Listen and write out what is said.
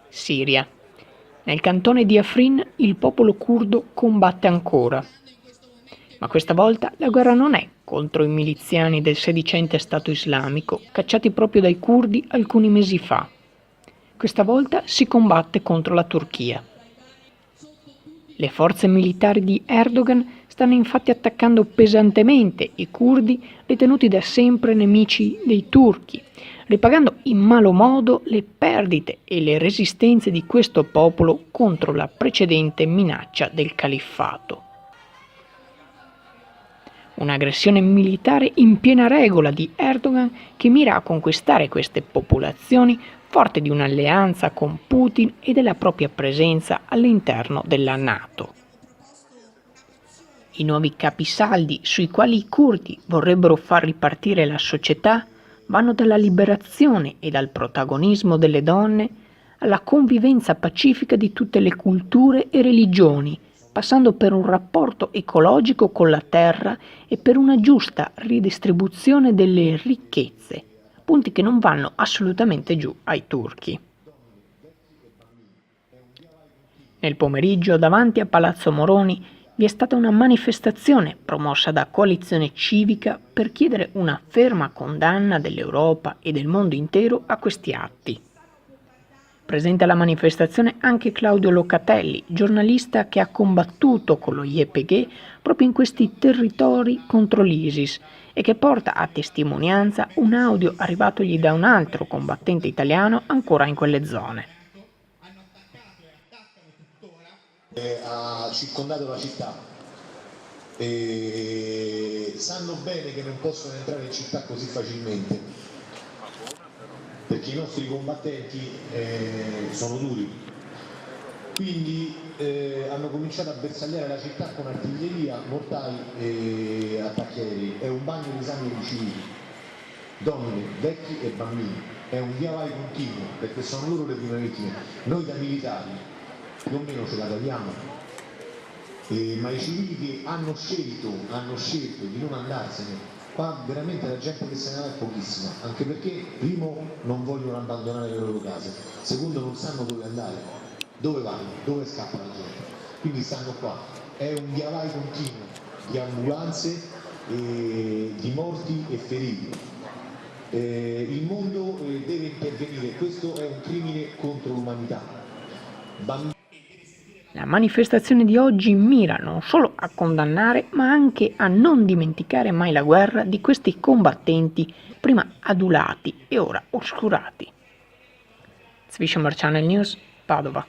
Siria. Nel cantone di Afrin il popolo curdo combatte ancora. Ma questa volta la guerra non è contro i miliziani del sedicente Stato islamico, cacciati proprio dai curdi alcuni mesi fa. Questa volta si combatte contro la Turchia. Le forze militari di Erdogan stanno infatti attaccando pesantemente i curdi ritenuti da sempre nemici dei turchi, ripagando in malo modo le perdite e le resistenze di questo popolo contro la precedente minaccia del califfato. Un'aggressione militare in piena regola di Erdogan che mira a conquistare queste popolazioni forte di un'alleanza con Putin e della propria presenza all'interno della NATO. I nuovi capisaldi sui quali i curdi vorrebbero far ripartire la società vanno dalla liberazione e dal protagonismo delle donne alla convivenza pacifica di tutte le culture e religioni, passando per un rapporto ecologico con la terra e per una giusta ridistribuzione delle ricchezze, punti che non vanno assolutamente giù ai turchi. Nel pomeriggio, davanti a Palazzo Moroni, vi è stata una manifestazione promossa da Coalizione Civica per chiedere una ferma condanna dell'Europa e del mondo intero a questi atti. Presente alla manifestazione anche Claudio Locatelli, giornalista che ha combattuto con lo YPG proprio in questi territori contro l'ISIS e che porta a testimonianza un audio arrivatogli da un altro combattente italiano ancora in quelle zone. Ha circondato la città e sanno bene che non possono entrare in città così facilmente, perché i nostri combattenti sono duri, quindi hanno cominciato a bersagliare la città con artiglieria, mortai e attacchi aerei. È un bagno di sangue di civili, donne, vecchi e bambini, è un via vai continuo, perché sono loro le prime vittime. Noi da militari più o meno ce la tagliamo, ma i civili che hanno scelto di non andarsene, qua veramente la gente che se ne va è pochissima, anche perché primo non vogliono abbandonare le loro case, secondo non sanno dove andare, dove vanno, dove scappa la gente, quindi stanno qua, è un via vai continuo di ambulanze, di morti e feriti. Il mondo deve intervenire, questo è un crimine contro l'umanità. La manifestazione di oggi mira non solo a condannare, ma anche a non dimenticare mai la guerra di questi combattenti prima adulati e ora oscurati. Zwischomer Channel News, Padova.